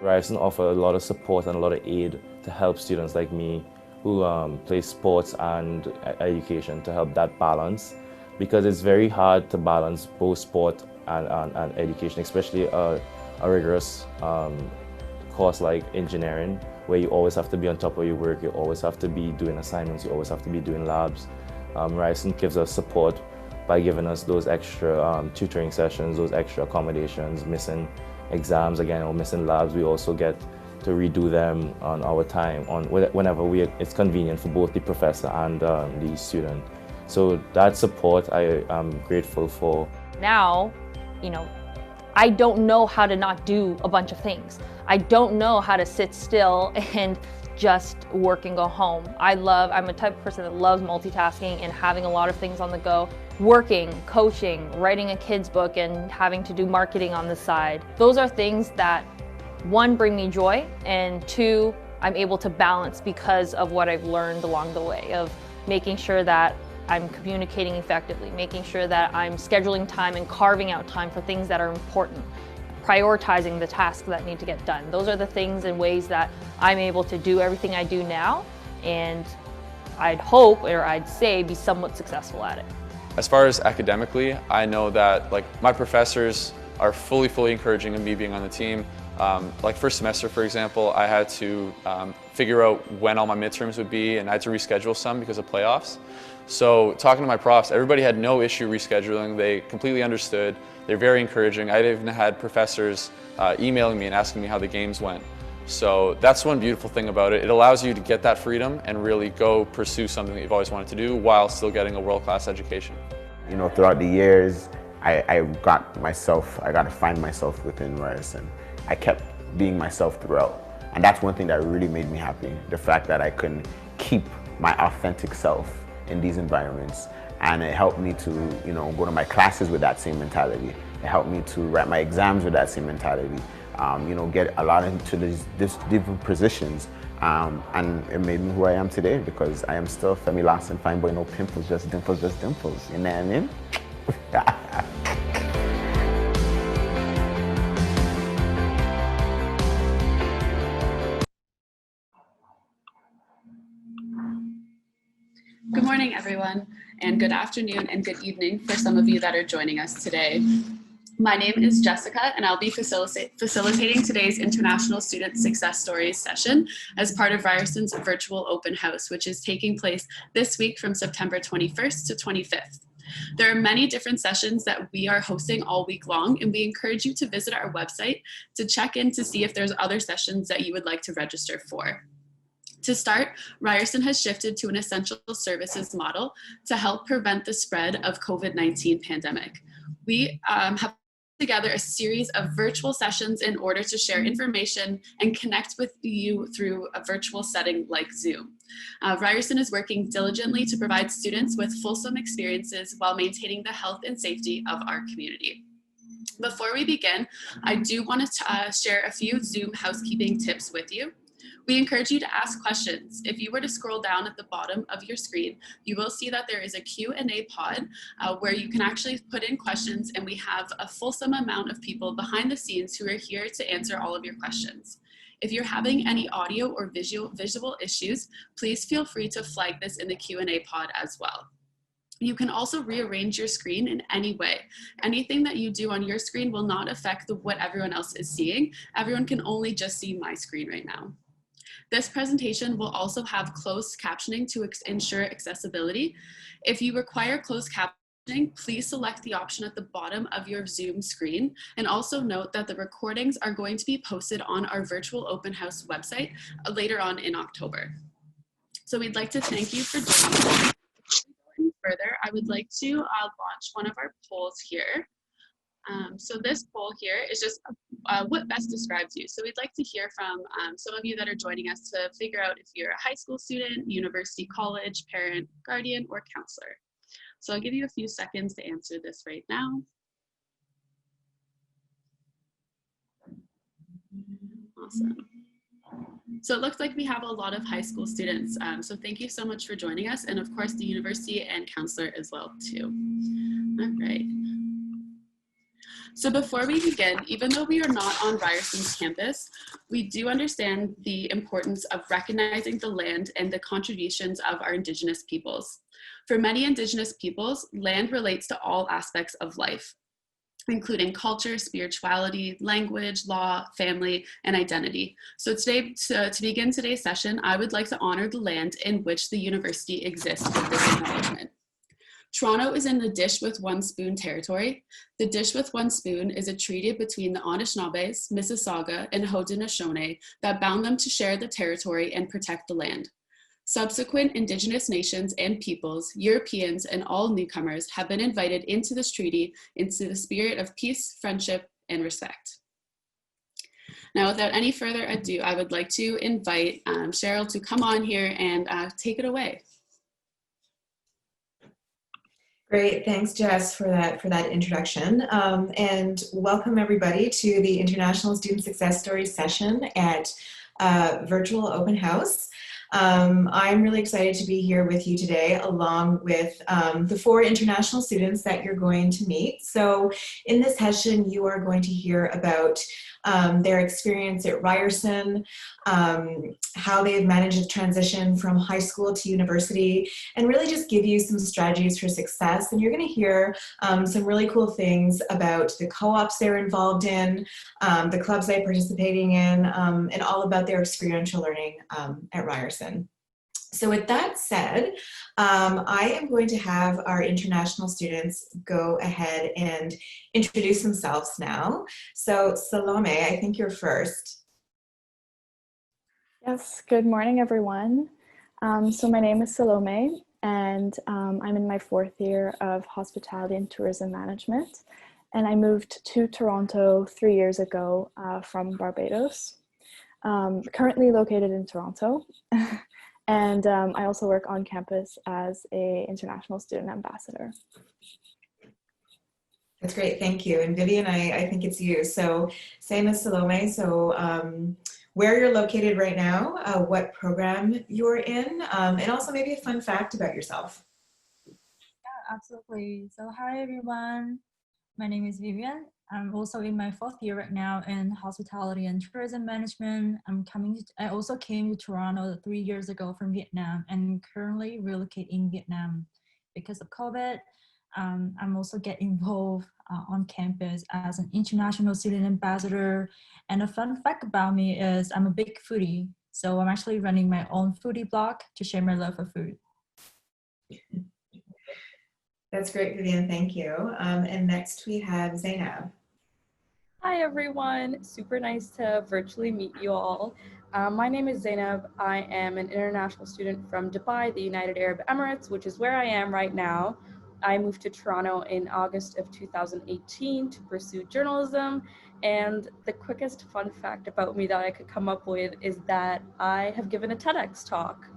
Ryerson offers a lot of support and a lot of aid to help students like me who play sports and education, to help that balance, because it's very hard to balance both sport and education, especially a rigorous course like engineering, where you always have to be on top of your work, you always have to be doing assignments, you always have to be doing labs. Ryerson gives us support by giving us those extra tutoring sessions, those extra accommodations, missing exams again or missing labs. We also get to redo them on our time, whenever it's convenient for both the professor and the student. So that support I am grateful for. Now, I don't know how to not do a bunch of things. I don't know how to sit still and just work and go home. I'm a type of person that loves multitasking and having a lot of things on the go. Working, coaching, writing a kid's book, and having to do marketing on the side. Those are things that, one, bring me joy, and two, I'm able to balance because of what I've learned along the way, of making sure that I'm communicating effectively, making sure that I'm scheduling time and carving out time for things that are important, prioritizing the tasks that need to get done. Those are the things and ways that I'm able to do everything I do now, and I'd hope, or I'd say, be somewhat successful at it. As far as academically, I know that my professors are fully encouraging of me being on the team. First semester, for example, I had to figure out when all my midterms would be, and I had to reschedule some because of playoffs. So talking to my profs, everybody had no issue rescheduling. They completely understood. They're very encouraging. I even had professors emailing me and asking me how the games went. So that's one beautiful thing about it. It allows you to get that freedom and really go pursue something that you've always wanted to do while still getting a world-class education. Throughout the years, I got to find myself within Ryerson. I kept being myself throughout. And that's one thing that really made me happy. The fact that I can keep my authentic self in these environments. And it helped me to, go to my classes with that same mentality. It helped me to write my exams with that same mentality. Get a lot into these different positions. And it made me who I am today, because I am still Femi Lawson, fine boy, no pimples, just dimples, just dimples. You know what I mean? Good morning, everyone, and good afternoon and good evening for some of you that are joining us today. My name is Jessica, and I'll be facilitating today's International Student Success Stories session as part of Ryerson's virtual open house, which is taking place this week from September 21st to 25th. There are many different sessions that we are hosting all week long, and we encourage you to visit our website to check in to see if there's other sessions that you would like to register for. To start, Ryerson has shifted to an essential services model to help prevent the spread of COVID-19 pandemic. We have together a series of virtual sessions in order to share information and connect with you through a virtual setting like Zoom. Ryerson is working diligently to provide students with fulsome experiences while maintaining the health and safety of our community. Before we begin, I do want to share a few Zoom housekeeping tips with you. We encourage you to ask questions. If you were to scroll down at the bottom of your screen, you will see that there is a Q&A pod where you can actually put in questions, and we have a fulsome amount of people behind the scenes who are here to answer all of your questions. If you're having any audio or visual issues, please feel free to flag this in the Q&A pod as well. You can also rearrange your screen in any way. Anything that you do on your screen will not affect what everyone else is seeing. Everyone can only just see my screen right now. This presentation will also have closed captioning to ensure accessibility. If you require closed captioning, please select the option at the bottom of your Zoom screen, and also note that the recordings are going to be posted on our virtual open house website later on in October. So we'd like to thank you for joining us. Any further, I would like to launch one of our polls here. So this poll here is just what best describes you. So we'd like to hear from some of you that are joining us to figure out if you're a high school student, university, college, parent, guardian, or counselor. So I'll give you a few seconds to answer this right now. Awesome. So it looks like we have a lot of high school students. So thank you so much for joining us. And of course, the university and counselor as well too. All right. So before we begin, even though we are not on Ryerson's campus, we do understand the importance of recognizing the land and the contributions of our Indigenous peoples. For many Indigenous peoples, land relates to all aspects of life, including culture, spirituality, language, law, family, and identity. So today, to begin today's session, I would like to honor the land in which the university exists with this acknowledgement. Toronto is in the Dish with One Spoon territory. The Dish with One Spoon is a treaty between the Anishinaabes, Mississauga, and Haudenosaunee that bound them to share the territory and protect the land. Subsequent Indigenous nations and peoples, Europeans, and all newcomers have been invited into this treaty into the spirit of peace, friendship, and respect. Now, without any further ado, I would like to invite Cheryl to come on here and take it away. Great, thanks Jess for that introduction, and welcome everybody to the International Student Success Stories session at Virtual Open House. I'm really excited to be here with you today along with the 4 international students that you're going to meet. So in this session you are going to hear about their experience at Ryerson, how they've managed to transition from high school to university, and really just give you some strategies for success. And you're going to hear some really cool things about the co-ops they're involved in, the clubs they're participating in, and all about their experiential learning at Ryerson. So with that said, I am going to have our international students go ahead and introduce themselves now. So Salome, I think you're first. Yes, good morning everyone. So my name is Salome and I'm in my 4th year of Hospitality and Tourism Management, and I moved to Toronto 3 years ago from Barbados. Currently located in Toronto. And I also work on campus as an international student ambassador. That's great, thank you. And Vivian, I think it's you. So same as Salome, so where you're located right now, what program you're in, and also maybe a fun fact about yourself. Yeah, absolutely. So hi everyone, my name is Vivian. I'm also in my 4th year right now in hospitality and tourism management. I also came to Toronto 3 years ago from Vietnam and currently relocate in Vietnam because of COVID. I'm also getting involved on campus as an international student ambassador. And a fun fact about me is I'm a big foodie. So I'm actually running my own foodie blog to share my love for food. That's great, Vivian, thank you. And next we have Zeenab. Hi everyone, super nice to virtually meet you all. My name is Zeenab. I am an international student from Dubai, the United Arab Emirates, which is where I am right now. I moved to Toronto in August of 2018 to pursue journalism, and the quickest fun fact about me that I could come up with is that I have given a TEDx talk.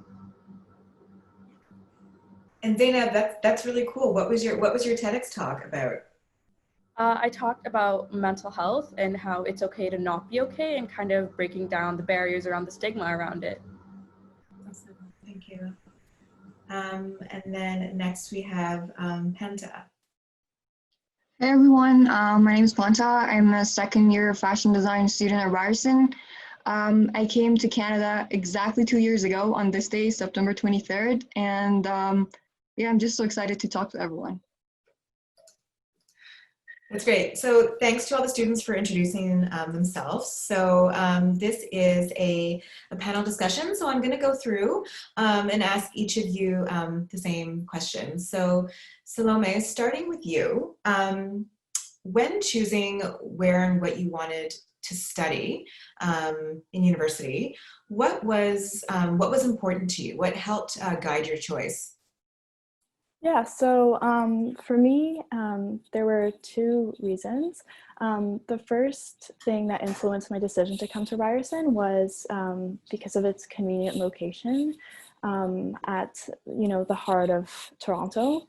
And Zeenab, that's really cool. What was your TEDx talk about? I talked about mental health and how it's okay to not be okay, and kind of breaking down the barriers around the stigma around it. Awesome. Thank you. And then next we have Penta. Hey everyone, my name is Panta. I'm a 2nd year fashion design student at Ryerson. I came to Canada exactly 2 years ago on this day, September 23rd, and yeah, I'm just so excited to talk to everyone. That's great. So thanks to all the students for introducing themselves. So this is a panel discussion. So I'm going to go through and ask each of you the same question. So Salome, starting with you, when choosing where and what you wanted to study in university, what was important to you? What helped guide your choice? Yeah, so for me, there were 2 reasons. The first thing that influenced my decision to come to Ryerson was because of its convenient location at the heart of Toronto,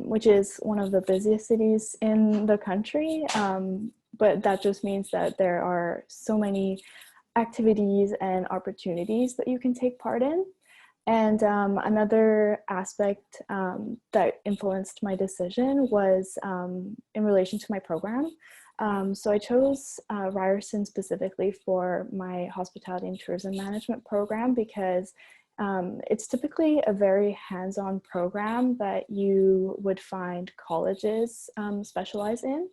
which is one of the busiest cities in the country. But that just means that there are so many activities and opportunities that you can take part in. And another aspect that influenced my decision was in relation to my program. So I chose Ryerson specifically for my hospitality and tourism management program because it's typically a very hands-on program that you would find colleges specialize in.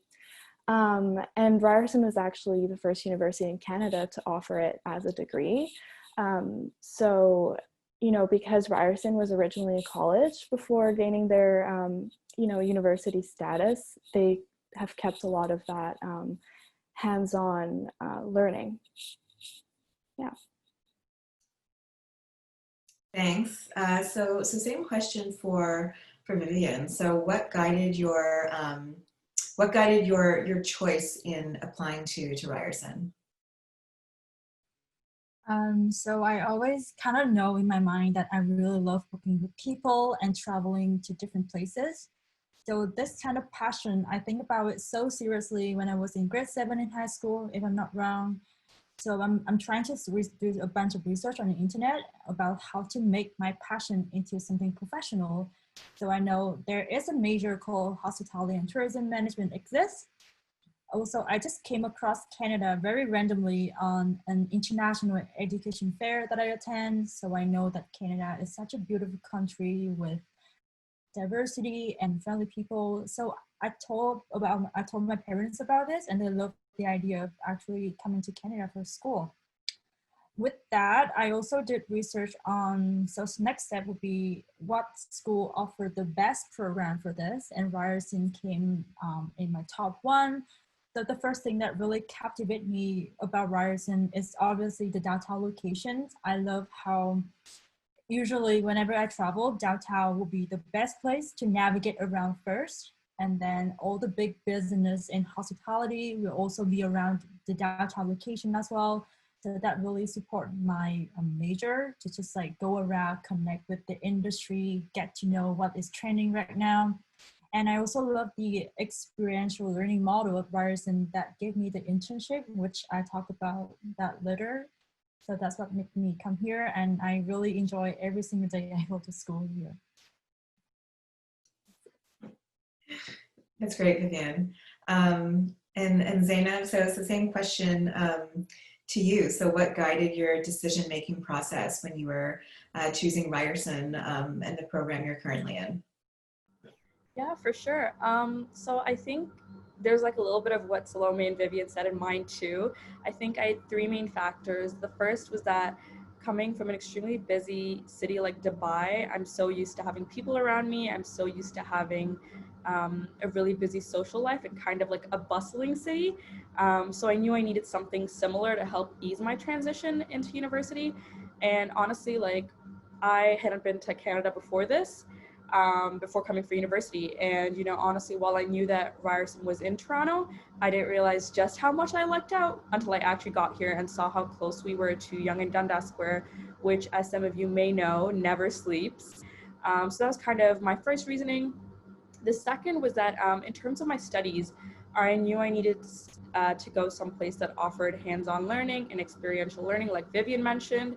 And Ryerson was actually the first university in Canada to offer it as a degree. So, you know, because Ryerson was originally a college before gaining their, you know, university status, they have kept a lot of that hands-on learning. Yeah. Thanks. So same question for Vivian. So what guided your choice in applying to Ryerson? So I always kind of know in my mind that I really love working with people and traveling to different places. So this kind of passion, I think about it so seriously when I was in grade 7 in high school, if I'm not wrong. So I'm trying to do a bunch of research on the internet about how to make my passion into something professional. So I know there is a major called Hospitality and Tourism Management exists. Also, I just came across Canada very randomly on an international education fair that I attend. So I know that Canada is such a beautiful country with diversity and friendly people. So I told my parents about this, and they loved the idea of actually coming to Canada for school. With that, I also did research on, so next step would be what school offered the best program for this, and Ryerson came in my top one. So the first thing that really captivated me about Ryerson is obviously the downtown locations. I love how usually whenever I travel, downtown will be the best place to navigate around first. And then all the big business in hospitality will also be around the downtown location as well. So that really support my major to just like go around, connect with the industry, get to know what is trending right now. And I also love the experiential learning model of Ryerson that gave me the internship, which I talk about that later. So that's what made me come here, and I really enjoy every single day I go to school here. That's great, Vivian. And Zeenab, so it's the same question to you. So what guided your decision-making process when you were choosing Ryerson and the program you're currently in? Yeah, for sure. So I think there's like a little bit of what Salome and Vivian said in mine too. I think I had 3 main factors. The first was that coming from an extremely busy city like Dubai, I'm so used to having people around me. I'm so used to having a really busy social life and kind of like a bustling city. So I knew I needed something similar to help ease my transition into university. And honestly, like I hadn't been to Canada before this. Before coming for university. And, you know, honestly, while I knew that Ryerson was in Toronto, I didn't realize just how much I lucked out until I actually got here and saw how close we were to Yonge and Dundas Square, which, as some of you may know, never sleeps. So that was kind of my first reasoning. The second was that in terms of my studies, I knew I needed to go someplace that offered hands-on learning and experiential learning, like Vivian mentioned.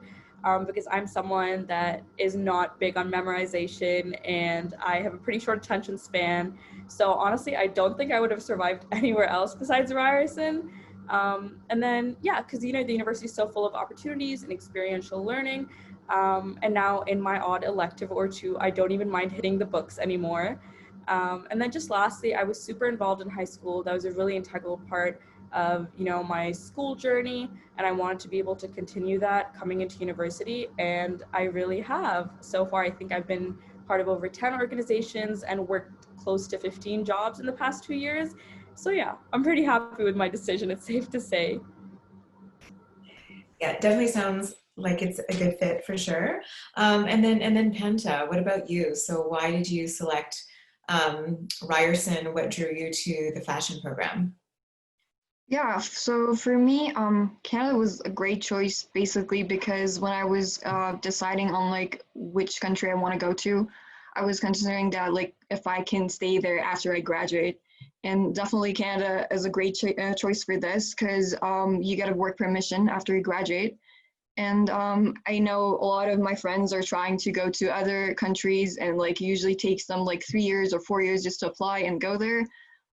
Because I'm someone that is not big on memorization and I have a pretty short attention span. So honestly, I don't think I would have survived anywhere else besides Ryerson. And then, yeah, because, you know, the university is so full of opportunities and experiential learning. And now in my odd elective or two, I don't even mind hitting the books anymore. And then just lastly, I was super involved in high school. That was a really integral part of, you know, my school journey, and I wanted to be able to continue that coming into university, and I really have. So far, I think I've been part of over 10 organizations and worked close to 15 jobs in the past 2 years. So yeah, I'm pretty happy with my decision, it's safe to say. Yeah, it definitely sounds like it's a good fit for sure. And then Penta, what about you? So why did you select Ryerson? What drew you to the fashion program? Yeah, so for me, Canada was a great choice basically because when I was deciding on like which country I want to go to, I was considering that like if I can stay there after I graduate. And definitely Canada is a great choice for this because you get a work permission after you graduate. And I know a lot of my friends are trying to go to other countries, and like usually takes them like 3 years or 4 years just to apply and go there.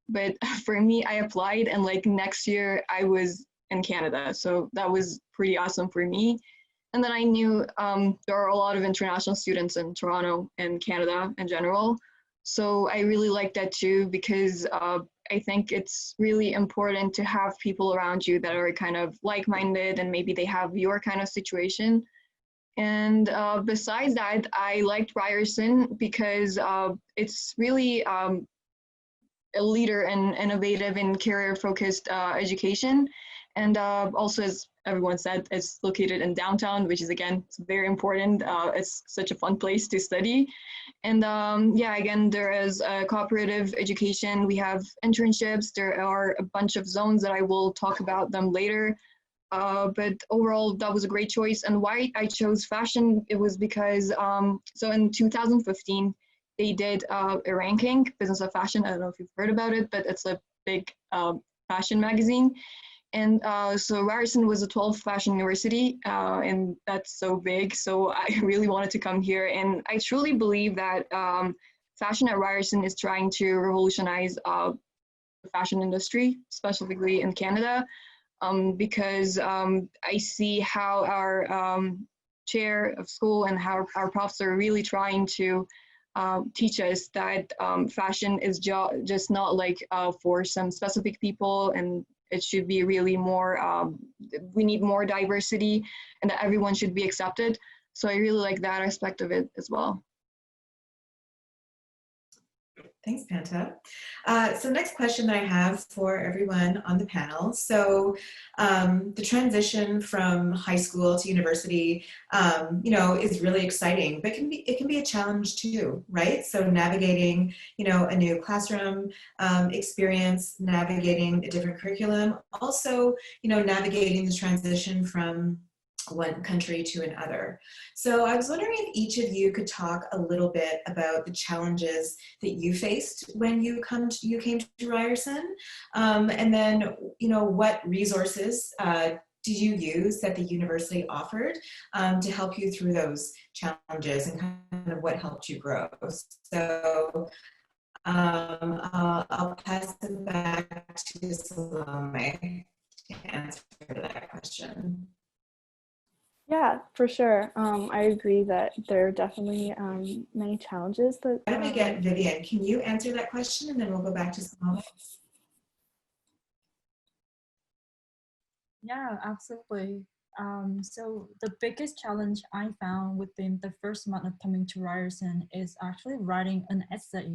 But for me, I applied, and like next year I was in Canada. So that was pretty awesome for me. And then I knew there are a lot of international students in Toronto and Canada in general. So I really like that too, because I think it's really important to have people around you that are kind of like-minded, and maybe they have your kind of situation. And besides that, I liked Ryerson because it's really a leader and innovative and career-focused education. And also, as everyone said, it's located in downtown, which is, again, it's very important. It's such a fun place to study. And yeah, again, there is a cooperative education. We have internships. There are a bunch of zones that I will talk about them later. But overall, that was a great choice. And why I chose fashion, it was because, so in 2015, they did a ranking, Business of Fashion. I don't know if you've heard about it, but it's a big fashion magazine. And so Ryerson was a 12th fashion university, and that's so big. So I really wanted to come here. And I truly believe that fashion at Ryerson is trying to revolutionize the fashion industry, specifically in Canada, because I see how our chair of school and how our profs are really trying to teach us that fashion is just not like for some specific people, and it should be really more, we need more diversity, and that everyone should be accepted. So I really like that aspect of it as well. Thanks, Panta. So next question that I have for everyone on the panel. So the transition from high school to university, is really exciting, but it can be a challenge too, right? So navigating, a new classroom experience, navigating a different curriculum, also, navigating the transition from one country to another. So I was wondering if each of you could talk a little bit about the challenges that you faced when you came to Ryerson, and then what resources did you use that the university offered to help you through those challenges, and kind of what helped you grow. So I'll pass it back to Salome to answer that question. Yeah, for sure. I agree that there are definitely many challenges. But why don't we get Vivian? Can you answer that question, and then we'll go back to Salome? Yeah, absolutely. So the biggest challenge I found within the first month of coming to Ryerson is actually writing an essay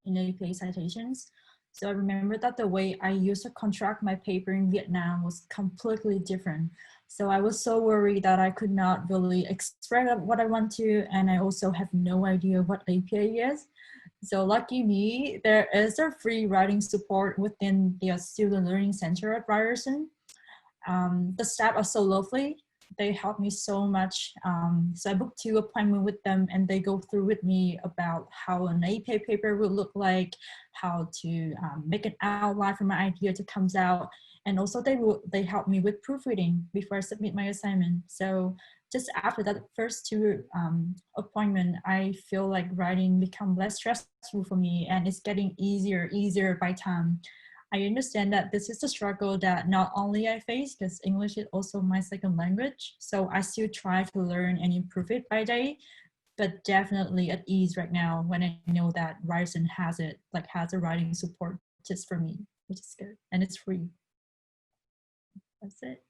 in APA citations. So I remember that the way I used to contract my paper in Vietnam was completely different. So I was so worried that I could not really express what I want to, and I also have no idea what APA is. So lucky me, there is a free writing support within the Student Learning Center at Ryerson. The staff are so lovely. They helped me so much. So I booked 2 appointments with them, and they go through with me about how an APA paper would look like, how to make an outline for my idea to come out. And also they help me with proofreading before I submit my assignment. So just after that first 2 appointments, I feel like writing become less stressful for me, and it's getting easier by time. I understand that this is a struggle that not only I face, because English is also my second language. So I still try to learn and improve it by day, but definitely at ease right now when I know that Ryerson has a writing support just for me, which is good, and it's free. That's it.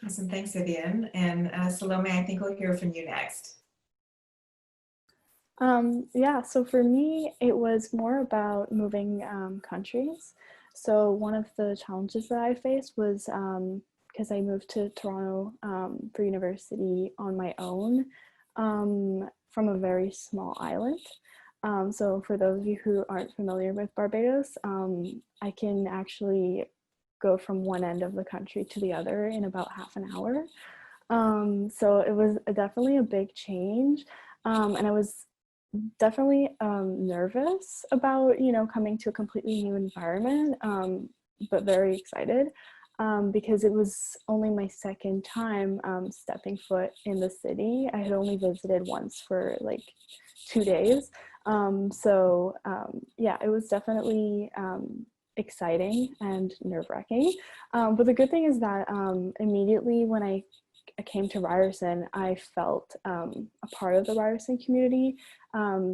Awesome, thanks, Vivian. And Salome, I think we'll hear from you next. Yeah, so for me, it was more about moving countries. So one of the challenges that I faced was because I moved to Toronto for university on my own from a very small island. So for those of you who aren't familiar with Barbados, I can actually go from one end of the country to the other in about half an hour. So it was definitely a big change, and I was definitely nervous about coming to a completely new environment, but very excited. because it was only my second time stepping foot in the city. I had only visited once for like 2 days. Yeah, it was definitely exciting and nerve-wracking. But the good thing is that immediately when I came to Ryerson, I felt a part of the Ryerson community,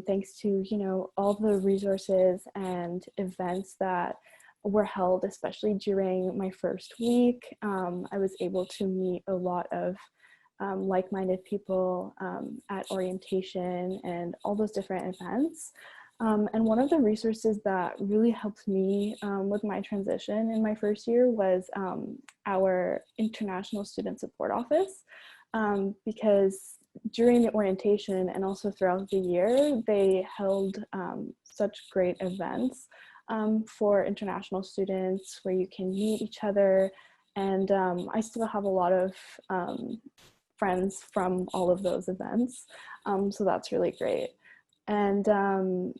thanks to, you know, all the resources and events that were held, especially during my first week. I was able to meet a lot of like-minded people at orientation and all those different events. And one of the resources that really helped me with my transition in my first year was our International Student Support Office, because during the orientation and also throughout the year, they held such great events for international students where you can meet each other. And I still have a lot of friends from all of those events. So that's really great. And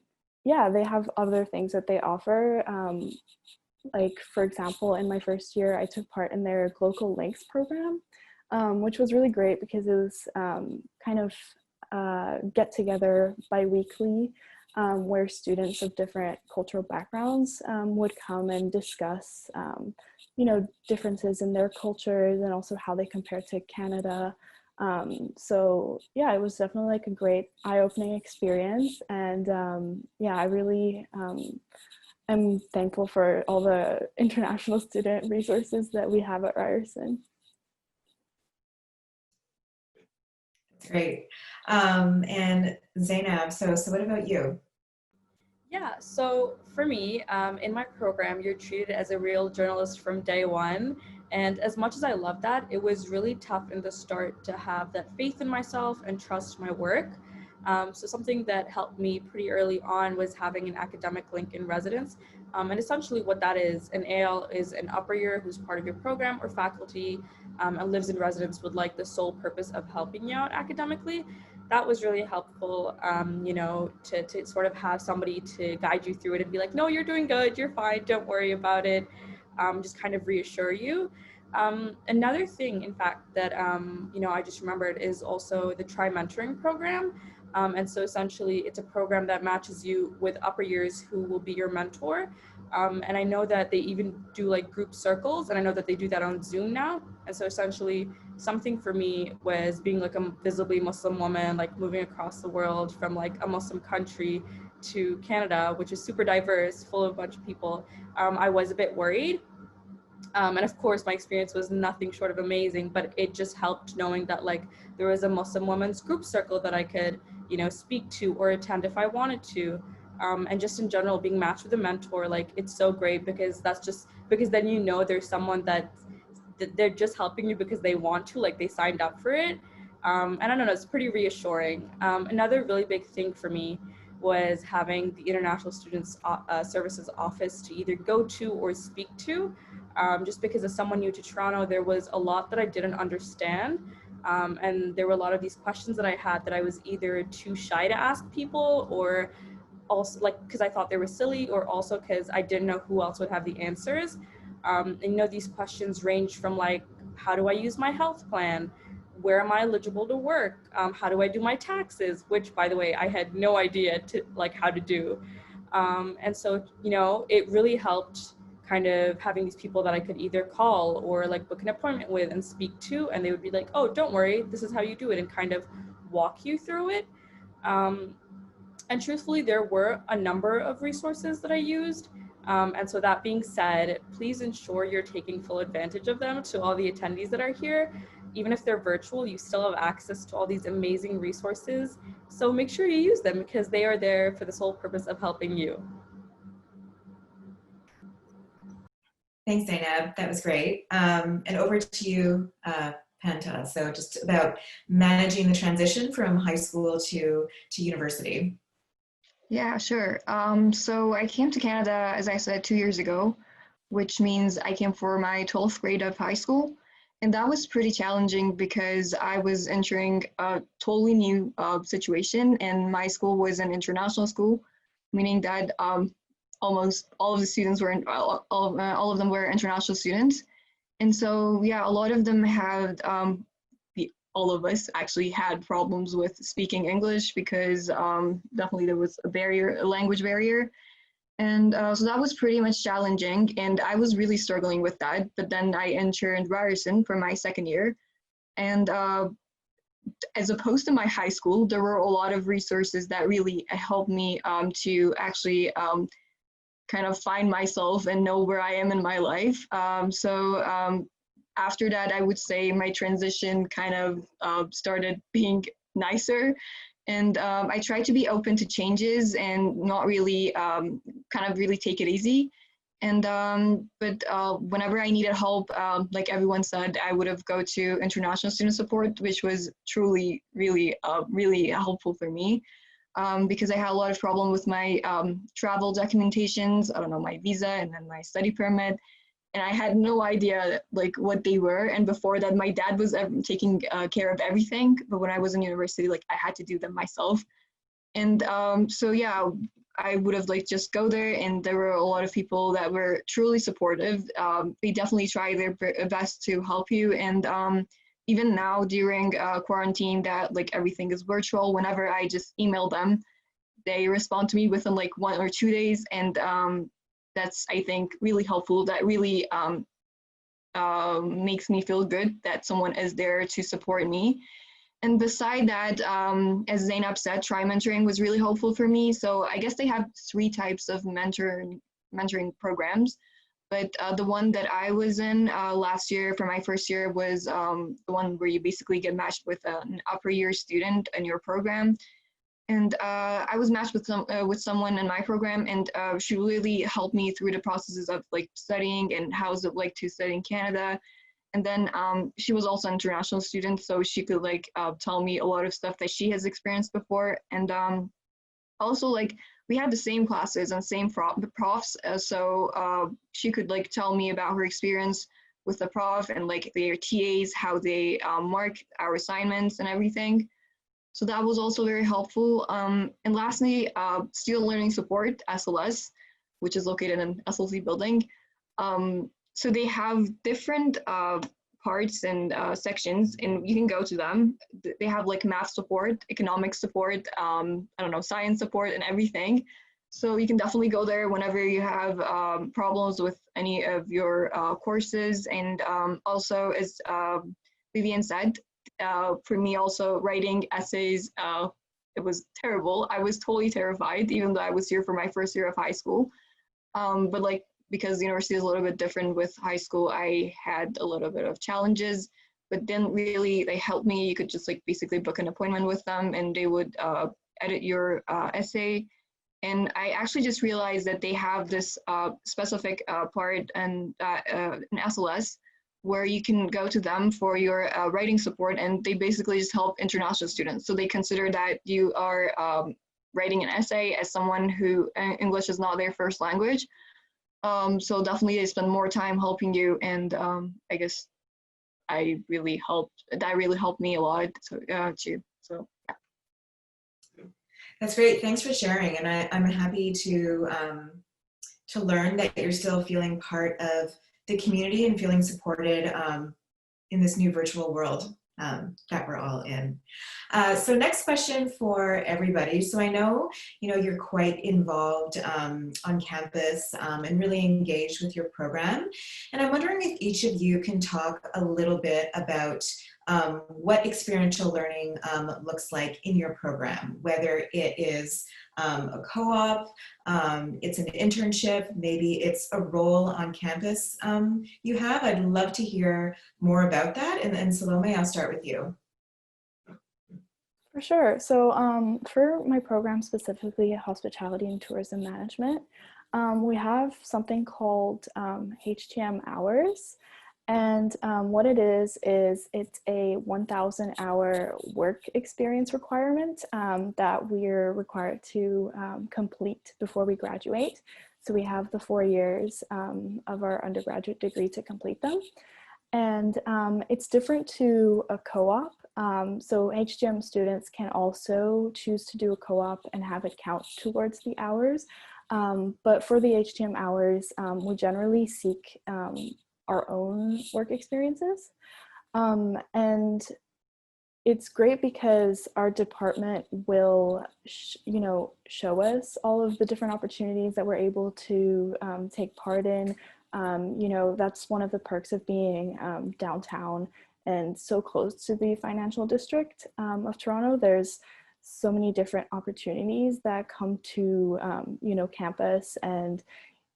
yeah, they have other things that they offer. Like, for example, in my first year, I took part in their Global Links program, which was really great because it was kind of get together bi-weekly where students of different cultural backgrounds would come and discuss, you know, differences in their cultures and also how they compare to Canada. So yeah, it was definitely like a great eye-opening experience. And yeah, I really am thankful for all the international student resources that we have at Ryerson. Great. And Zeenab, so what about you? Yeah, so for me, in my program, you're treated as a real journalist from day one. And as much as I love that, it was really tough in the start to have that faith in myself and trust my work. So something that helped me pretty early on was having an academic link in residence. And essentially what that is, an AL is an upper year who's part of your program or faculty and lives in residence with like the sole purpose of helping you out academically. That was really helpful, you know, to sort of have somebody to guide you through it and be like, no, you're doing good, you're fine, don't worry about it. Just kind of reassure you. Another thing, in fact, that, you know, I just remembered is also the Tri-Mentoring program. And so essentially it's a program that matches you with upper years who will be your mentor. And I know that they even do like group circles, and I know that they do that on Zoom now. And so essentially something for me was being like a visibly Muslim woman, like moving across the world from like a Muslim country to Canada, which is super diverse, full of a bunch of people. I was a bit worried. And of course, my experience was nothing short of amazing, but it just helped knowing that like there was a Muslim women's group circle that I could, you know, speak to or attend if I wanted to. And just in general, being matched with a mentor, like it's so great because that's just, because then you know there's someone that they're just helping you because they want to, like they signed up for it. And I don't know, it's pretty reassuring. Another really big thing for me was having the International Students Services Office to either go to or speak to. Just because as someone new to Toronto, there was a lot that I didn't understand. And there were a lot of these questions that I had that I was either too shy to ask people, or also like because I thought they were silly, or also because I didn't know who else would have the answers. And you know, these questions range from like, how do I use my health plan? Where am I eligible to work? How do I do my taxes? Which, by the way, I had no idea to like how to do. And so, you know, it really helped kind of having these people that I could either call or like book an appointment with and speak to, and they would be like, oh, don't worry, this is how you do it, and kind of walk you through it. And truthfully, there were a number of resources that I used. And so that being said, please ensure you're taking full advantage of them. To all the attendees that are here, even if they're virtual, you still have access to all these amazing resources. So make sure you use them because they are there for the sole purpose of helping you. Thanks, Zeenab. That was great. And over to you, Penta. So just about managing the transition from high school to university. Yeah, sure. So I came to Canada, as I said, 2 years ago, which means I came for my 12th grade of high school. And that was pretty challenging because I was entering a totally new situation, and my school was an international school, meaning that almost all of the students were, all of them were international students. And so, yeah, a lot of them had, all of us actually had problems with speaking English because definitely there was a language barrier. And so that was pretty much challenging. And I was really struggling with that. But then I entered Ryerson for my second year. And as opposed to my high school, there were a lot of resources that really helped me to actually kind of find myself and know where I am in my life. After that, I would say my transition kind of started being nicer. And I tried to be open to changes and not really kind of really take it easy. And but whenever I needed help, like everyone said, I would have go to international student support, which was truly really helpful for me. Because I had a lot of problem with my travel documentations, I don't know, my visa and then my study permit. And I had no idea like what they were. And before that, my dad was taking care of everything. But when I was in university, like I had to do them myself. And so, yeah, I would have like just go there, and there were a lot of people that were truly supportive. They definitely try their best to help you. And even now during quarantine that like everything is virtual, whenever I just email them, they respond to me within like 1 or 2 days. And that's, I think, really helpful. That really makes me feel good that someone is there to support me. And beside that, as Zeenab said, tri-mentoring was really helpful for me. So I guess they have 3 types of mentoring programs. But the one that I was in last year for my first year was the one where you basically get matched with an upper year student in your program. And I was matched with someone in my program, and she really helped me through the processes of like studying and how's it like to study in Canada. And then she was also an international student, so she could like tell me a lot of stuff that she has experienced before. And also like we had the same classes and same profs, so she could like tell me about her experience with the prof and like their TAs, how they mark our assignments and everything. So that was also very helpful. And lastly, student learning support, SLS, which is located in SLC building. So they have different parts and sections, and you can go to them. They have like math support, economic support, I don't know, science support and everything. So you can definitely go there whenever you have problems with any of your courses. And also, as Vivian said, for me also writing essays, it was terrible. I was totally terrified, even though I was here for my first year of high school. But like, because the university is a little bit different with high school, I had a little bit of challenges, but then really they helped me. You could just like basically book an appointment with them, and they would edit your essay. And I actually just realized that they have this specific part and in SLS where you can go to them for your writing support, and they basically just help international students. So they consider that you are writing an essay as someone who English is not their first language. So definitely they spend more time helping you, and I guess that really helped me a lot too. So yeah. That's great. Thanks for sharing. And I'm happy to learn that you're still feeling part of the community and feeling supported in this new virtual world that we're all in. So next question for everybody. So I know, you're quite involved on campus and really engaged with your program. And I'm wondering if each of you can talk a little bit about what experiential learning looks like in your program, whether it is a co-op, it's an internship, maybe it's a role on campus you have. I'd love to hear more about that. And Salome, I'll start with you. For sure. So for my program, specifically Hospitality and Tourism Management, we have something called HTM hours. And what it is it's a 1,000 hour work experience requirement that we're required to complete before we graduate. So we have the 4 years of our undergraduate degree to complete them. And it's different to a co-op. So HGM students can also choose to do a co-op and have it count towards the hours. But for the HTM hours, we generally seek our own work experiences. And it's great because our department will, show us all of the different opportunities that we're able to take part in. That's one of the perks of being downtown and so close to the financial district of Toronto. There's so many different opportunities that come to, campus, and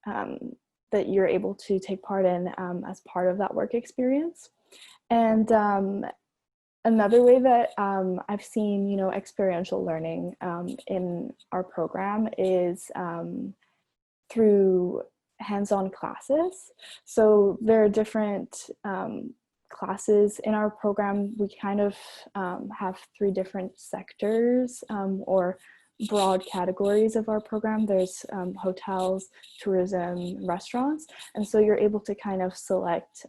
that you're able to take part in as part of that work experience. And another way that I've seen, experiential learning in our program is through hands-on classes. So there are different classes in our program. We kind of have 3 different sectors or broad categories of our program. There's hotels, tourism, restaurants, and so you're able to kind of select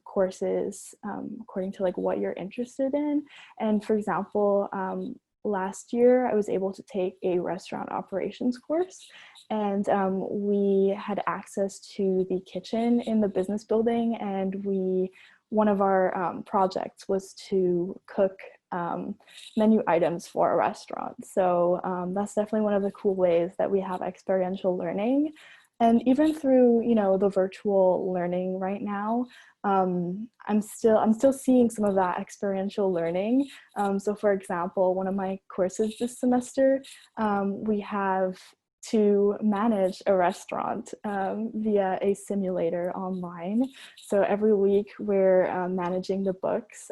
courses according to like what you're interested in. And for example, last year I was able to take a restaurant operations course, and we had access to the kitchen in the business building, and one of our projects was to cook menu items for a restaurant. So that's definitely one of the cool ways that we have experiential learning. And even through, the virtual learning right now, I'm still seeing some of that experiential learning. So for example, one of my courses this semester, we have to manage a restaurant via a simulator online. So every week we're managing the books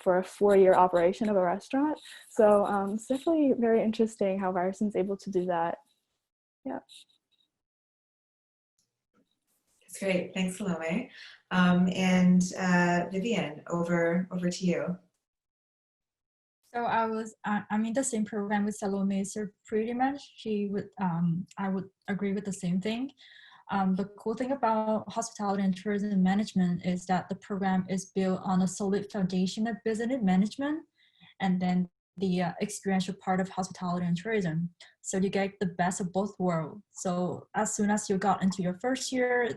for a 4-year operation of a restaurant. So it's definitely very interesting how Ryerson's able to do that. Yeah. That's great. Thanks, Salome. And Vivian, over to you. So I'm in the same program with Salome, so pretty much I would agree with the same thing. The cool thing about hospitality and tourism management is that the program is built on a solid foundation of business management, and then the experiential part of hospitality and tourism. So you get the best of both worlds. So as soon as you got into your first year,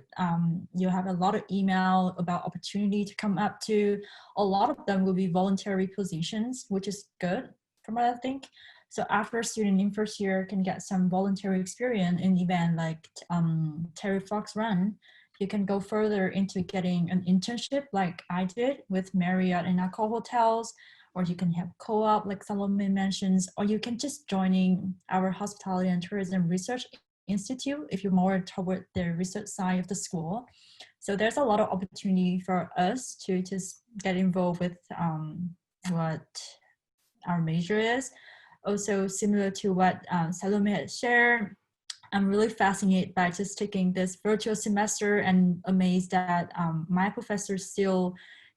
you have a lot of email about opportunity to come up to. A lot of them will be voluntary positions, which is good from what I think. So after a student in first year can get some voluntary experience in event like Terry Fox Run, you can go further into getting an internship like I did with Marriott and Accor hotels, or you can have co-op like Salome mentions, or you can just joining our Hospitality and Tourism Research Institute if you're more toward the research side of the school. So there's a lot of opportunity for us to just get involved with what our major is. Also similar to what Salome had shared, I'm really fascinated by just taking this virtual semester and amazed that my professors still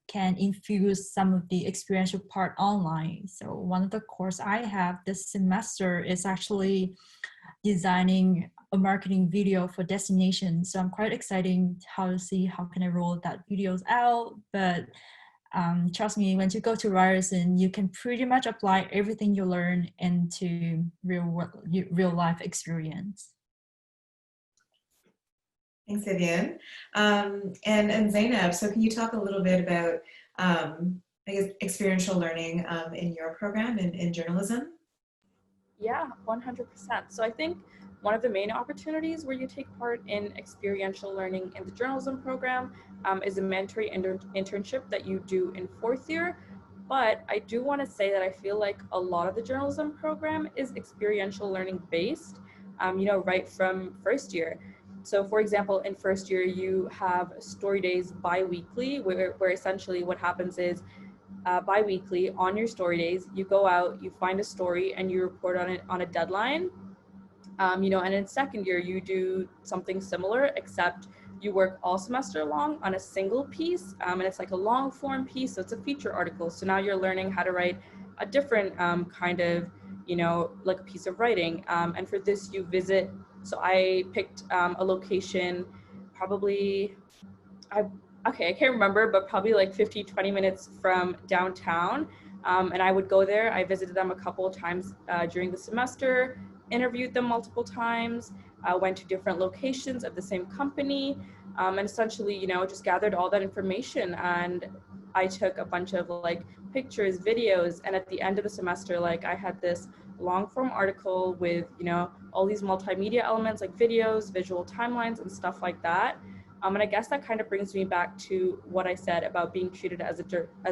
can infuse some of the experiential part online. So one of the course I have this semester is actually designing a marketing video for destinations. So I'm quite excited to see how can I roll that videos out. But trust me, when you go to Ryerson, you can pretty much apply everything you learn into real life experience. Thanks, Vivian. And Zeenab, so can you talk a little bit about, I guess, experiential learning in your program in journalism? Yeah, 100%. So I think one of the main opportunities where you take part in experiential learning in the journalism program is a mentoring internship that you do in 4th year. But I do want to say that I feel like a lot of the journalism program is experiential learning based, right from first year. So for example, in first year, you have story days bi-weekly, where essentially what happens is bi-weekly on your story days, you go out, you find a story and you report on it on a deadline. And in second year, you do something similar, except you work all semester long on a single piece, and it's like a long form piece, so it's a feature article. So now you're learning how to write a different kind of, like a piece of writing. And for this, you visit. So I picked a location, probably, I can't remember, but probably like 20 minutes from downtown. And I would go there. I visited them a couple of times during the semester, interviewed them multiple times. went to different locations of the same company, and essentially, just gathered all that information. And I took a bunch of like pictures, videos, and at the end of the semester, like I had this long form article with, all these multimedia elements like videos, visual timelines, and stuff like that. And I guess that kind of brings me back to what I said about being treated as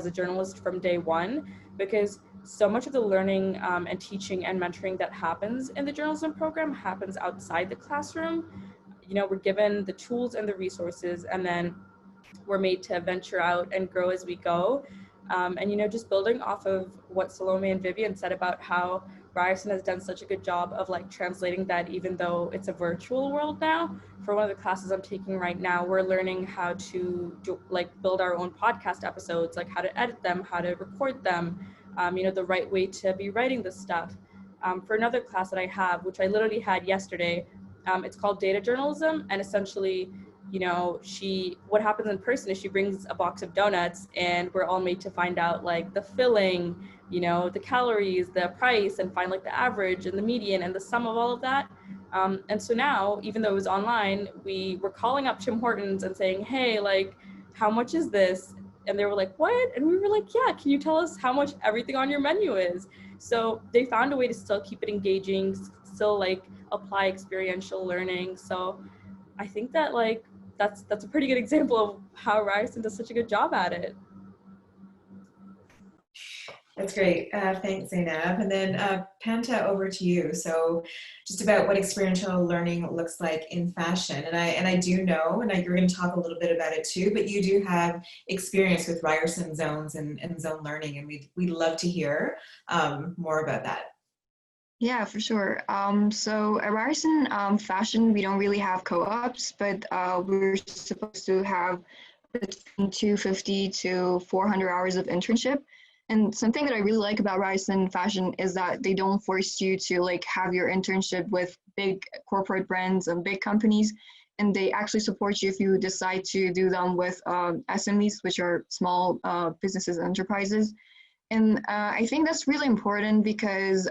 a journalist from day one, because so much of the learning and teaching and mentoring that happens in the journalism program happens outside the classroom. We're given the tools and the resources, and then we're made to venture out and grow as we go. And just building off of what Salome and Vivian said about how Ryerson has done such a good job of like translating that, even though it's a virtual world now. For one of the classes I'm taking right now, we're learning how to build our own podcast episodes, like how to edit them, how to record them, the right way to be writing this stuff. For another class that I have, which I literally had yesterday, it's called data journalism, and essentially, what happens in person is she brings a box of donuts, and we're all made to find out like the filling, the calories, the price, and find like the average and the median and the sum of all of that. And so now, even though it was online, we were calling up Tim Hortons and saying, hey, like, how much is this? And they were like, what? And we were like, yeah, can you tell us how much everything on your menu is? So they found a way to still keep it engaging, still like apply experiential learning. So I think that like, that's a pretty good example of how Ryerson does such a good job at it. That's great. Thanks, Zeenab. And then Panta, over to you. So just about what experiential learning looks like in fashion. And I do know, and you're going to talk a little bit about it too, but you do have experience with Ryerson zones and zone learning, and we'd love to hear more about that. Yeah, for sure. So at Ryerson Fashion, we don't really have co-ops, but we're supposed to have between 250 to 400 hours of internship. And something that I really like about Ryerson Fashion is that they don't force you to like have your internship with big corporate brands and big companies, and they actually support you if you decide to do them with SMEs, which are small businesses and enterprises. And I think that's really important because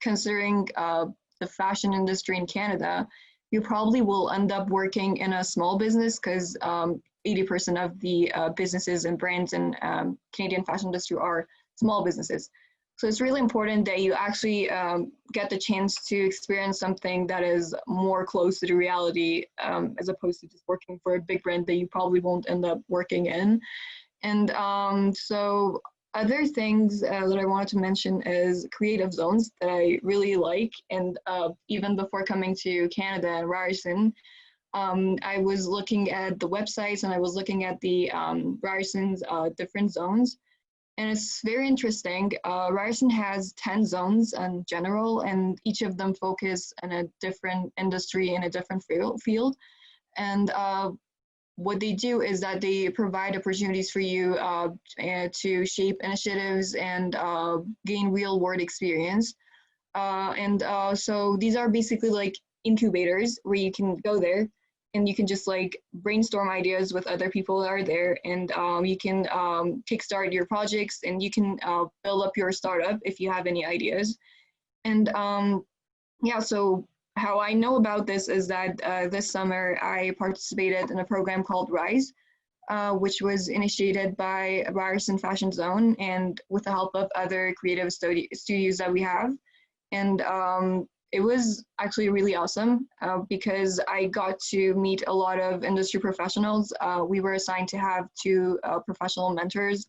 considering the fashion industry in Canada, you probably will end up working in a small business because 80% of the businesses and brands in Canadian fashion industry are small businesses. So it's really important that you actually get the chance to experience something that is more close to the reality as opposed to just working for a big brand that you probably won't end up working in. And so other things that I wanted to mention is creative zones that I really like. And even before coming to Canada and Ryerson, I was looking at the websites and I was looking at the Ryerson's different zones. And it's very interesting. Ryerson has 10 zones in general, and each of them focus on a different industry in a different field. And what they do is that they provide opportunities for you to shape initiatives and gain real world experience. So these are basically like incubators where you can go there and you can just like brainstorm ideas with other people that are there, and you can kickstart your projects, and you can build up your startup if you have any ideas. And yeah, so how I know about this is that this summer I participated in a program called RISE, which was initiated by Ryerson Fashion Zone and with the help of other creative studios that we have. And it was actually really awesome because I got to meet a lot of industry professionals. We were assigned to have two professional mentors.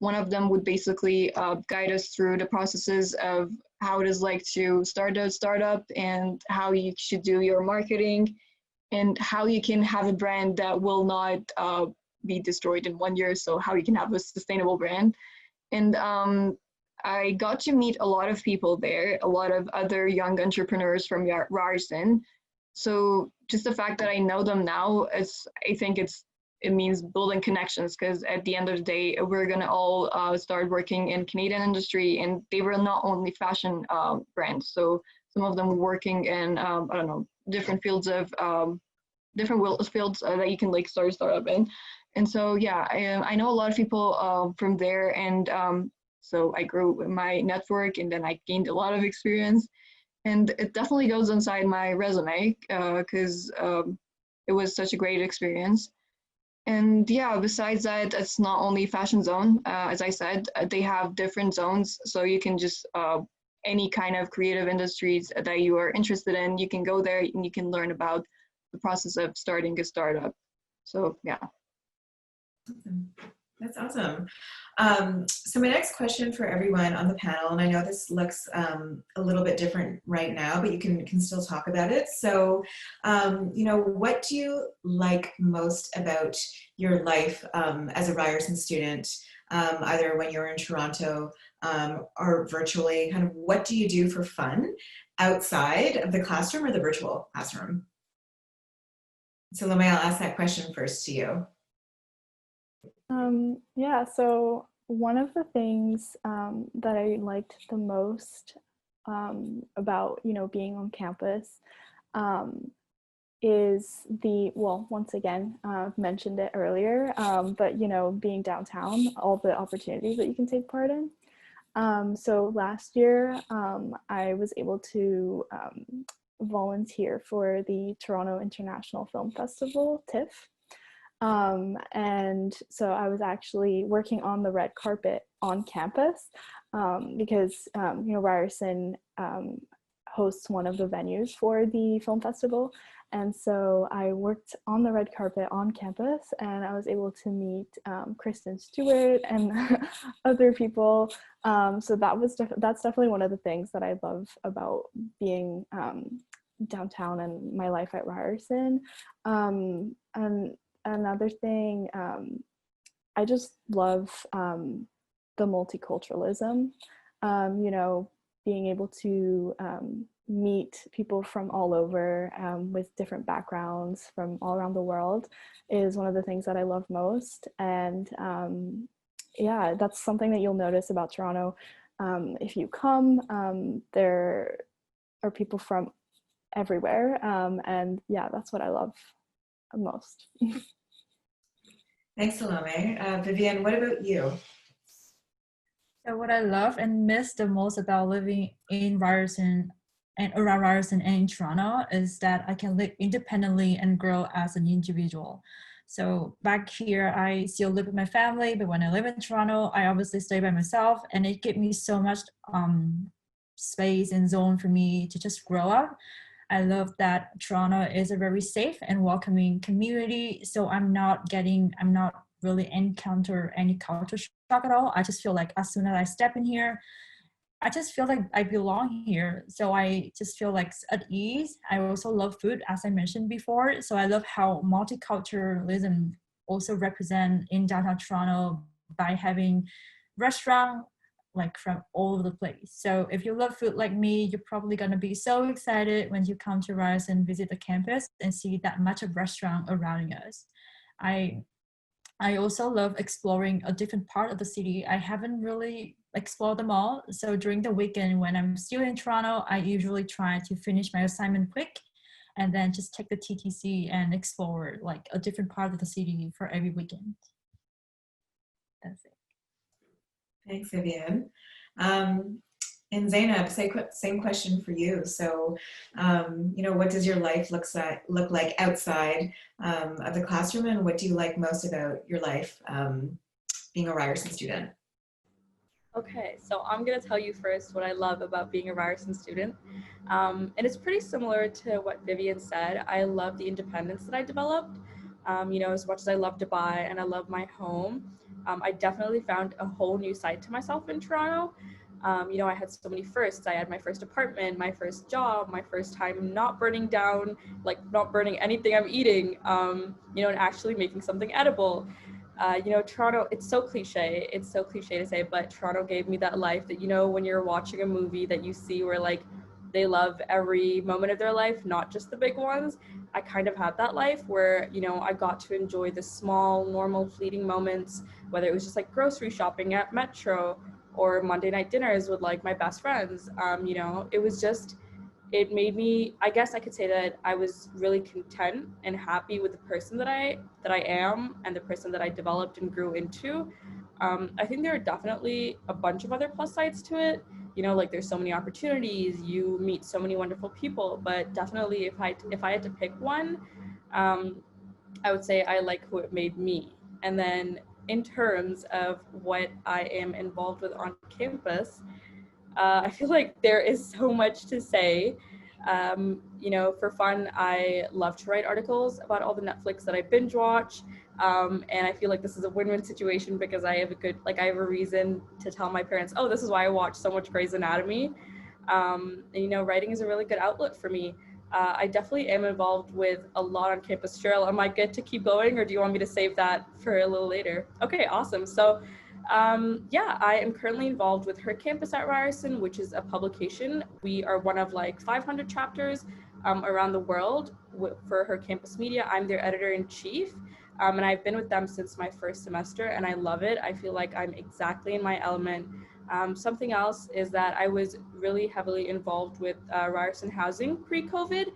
One of them would basically guide us through the processes of how it is like to start a startup and how you should do your marketing and how you can have a brand that will not be destroyed in 1 year. So how you can have a sustainable brand. And I got to meet a lot of people there, a lot of other young entrepreneurs from Ryerson. So just the fact that I know them now, I think it means building connections, because at the end of the day, we're going to all start working in Canadian industry, and they were not only fashion brands. So some of them were working in, I don't know, different fields of, fields that you can like start a startup in. And so, yeah, I know a lot of people from there, and so I grew my network, and then I gained a lot of experience. And it definitely goes inside my resume because it was such a great experience. And yeah, besides that, it's not only fashion zone. As I said, they have different zones, so you can just any kind of creative industries that you are interested in, you can go there and you can learn about the process of starting a startup. So yeah. That's awesome. So my next question for everyone on the panel, and I know this looks a little bit different right now, but you can still talk about it. So, you know, what do you like most about your life as a Ryerson student, either when you're in Toronto or virtually? Kind of what do you do for fun outside of the classroom or the virtual classroom? Salome, I'll ask that question first to you. Yeah, so one of the things that I liked the most about, you know, being on campus is well, once again, mentioned it earlier, but, you know, being downtown, all the opportunities that you can take part in. So last year, I was able to volunteer for the Toronto International Film Festival, TIFF. And so I was actually working on the red carpet on campus because, you know, Ryerson hosts one of the venues for the film festival. And so I worked on the red carpet on campus, and I was able to meet Kristen Stewart and other people. So that's definitely one of the things that I love about being downtown and my life at Ryerson. And another thing, I just love the multiculturalism, you know, being able to meet people from all over with different backgrounds from all around the world is one of the things that I love most. And yeah, that's something that you'll notice about Toronto. If you come, there are people from everywhere. And yeah, that's what I love most. Thanks, Salome. Vivian, what about you? So what I love and miss the most about living in Ryerson and around Ryerson and in Toronto is that I can live independently and grow as an individual. So back here, I still live with my family, but when I live in Toronto, I obviously stay by myself, and it gives me so much space and zone for me to just grow up. I love that Toronto is a very safe and welcoming community. So I'm not really encounter any culture shock at all. I just feel like as soon as I step in here, I just feel like I belong here. So I just feel like at ease. I also love food, as I mentioned before. So I love how multiculturalism also represent in downtown Toronto by having restaurant like from all over the place. So if you love food like me, you're probably gonna be so excited when you come to Rise and visit the campus and see that much of restaurant around us. I also love exploring a different part of the city. I haven't really explored them all. So during the weekend when I'm still in Toronto, I usually try to finish my assignment quick and then just take the TTC and explore like a different part of the city for every weekend. That's it. Thanks, Vivian. And Zeenab, same question for you. So, you know, what does your life look like outside of the classroom, and what do you like most about your life being a Ryerson student? Okay, so I'm gonna tell you first what I love about being a Ryerson student. And it's pretty similar to what Vivian said. I love the independence that I developed. You know, as much as I love Dubai and I love my home, I definitely found a whole new side to myself in Toronto. You know, I had so many firsts. I had my first apartment, my first job, my first time not burning down, like not burning anything I'm eating, you know, and actually making something edible. You know, Toronto, it's so cliche to say, but Toronto gave me that life that, you know, when you're watching a movie that you see where like they love every moment of their life, not just the big ones. I kind of had that life where, you know, I got to enjoy the small, normal, fleeting moments, whether it was just like grocery shopping at Metro or Monday night dinners with like my best friends. You know, it made me, I guess I could say that I was really content and happy with the person that I am and the person that I developed and grew into. I think there are definitely a bunch of other plus sides to it. you know, like there's so many opportunities, you meet so many wonderful people, but definitely if I had to pick one, I would say I like who it made me. And then in terms of what I am involved with on campus, I feel like there is so much to say. You know, for fun, I love to write articles about all the Netflix that I binge watch. And I feel like this is a win-win situation because I have I have a reason to tell my parents, oh, this is why I watch so much Grey's Anatomy. And, you know, writing is a really good outlet for me. I definitely am involved with a lot on campus. Cheryl, am I good to keep going or do you want me to save that for a little later? Okay, awesome. So yeah, I am currently involved with Her Campus at Ryerson, which is a publication. We are one of like 500 chapters around the world for Her Campus Media. I'm their editor-in-chief, and I've been with them since my first semester, and I love it. I feel like I'm exactly in my element. Something else is that I was really heavily involved with Ryerson Housing pre-COVID,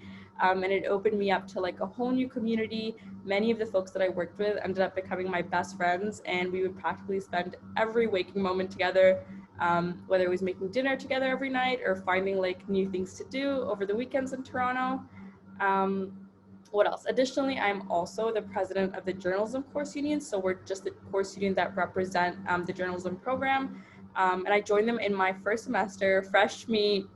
and it opened me up to like a whole new community. Many of the folks that I worked with ended up becoming my best friends, and we would practically spend every waking moment together, whether it was making dinner together every night or finding like new things to do over the weekends in Toronto. What else? Additionally, I'm also the president of the Journalism Course Union, so we're just the course union that represent the journalism program. And I joined them in my first semester, fresh meat,